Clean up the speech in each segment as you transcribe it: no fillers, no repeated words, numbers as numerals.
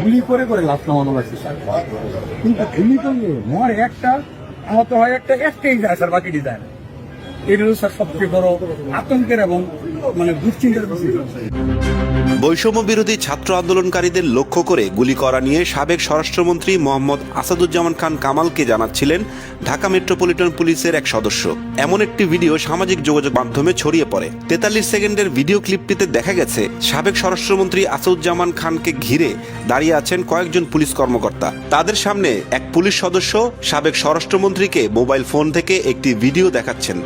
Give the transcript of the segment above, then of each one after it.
গুলি করে করে লাশ নামানো হয়েছে স্যার, কিন্তু গুলি করলে মর একটা আহত হয় একটাই যায় স্যার, বাকি যায় না। এটা হলো স্যার সবচেয়ে বড় আতঙ্কের এবং দুশ্চিন্তার বিষয়। বৈষম্য বিরোধী ছাত্র আন্দোলনকারীদের লক্ষ্য করে গুলি করা নিয়ে সাবেক স্বরাষ্ট্রমন্ত্রী মোহাম্মদ আসাদুজ্জামান খান কামালকে জানাচ্ছিলেন ঢাকা মেট্রোপলিটন পুলিশের এক সদস্য। এমন একটি ভিডিও সামাজিক যোগাযোগ মাধ্যমে ছড়িয়ে পড়ে। 43 সেকেন্ডের ভিডিও ক্লিপটিতে দেখা গেছে সাবেক স্বরাষ্ট্রমন্ত্রী আসাদুজ্জামান খানকে ঘিরে দাঁড়িয়ে আছেন কয়েকজন পুলিশ কর্মকর্তা। তাদের সামনে এক পুলিশ সদস্য সাবেক স্বরাষ্ট্রমন্ত্রীকে মোবাইল ফোন থেকে একটি ভিডিও দেখাচ্ছেন।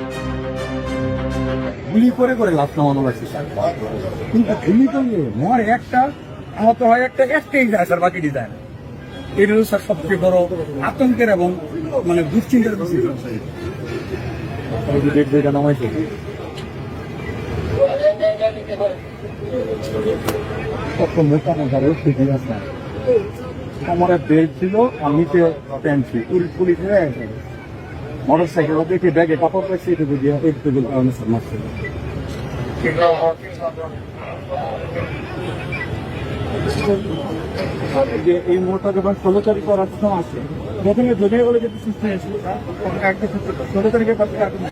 গুলি করে করে লাশ নামানো হয়েছে স্যার, কিন্তু গুলি করলে মর একটা আহত হয় একটাই যায় স্যার, বাকি যায় না। এটা হলো স্যার সবচেয়ে বড় আতঙ্কের এবং দুশ্চিন্তার বিষয়। নামাইছে কত মোটা মোটা রোগ আছে, আমার বেল্ট ছিল আর নিচে প্যান্ট ছিল, পুলিশ মোটর সাইকেল দেখে ব্যাগে কাপড় পাইছে, এটুকু দিয়ে একটু কারণে স্যার মারছে। যে এই মোটটা যখন 16 তারিখ করার সময় আছে, প্রথমে জমিয়ে বলে যেতে সুস্থ হয়েছিল, 16 তারিখের পর থেকে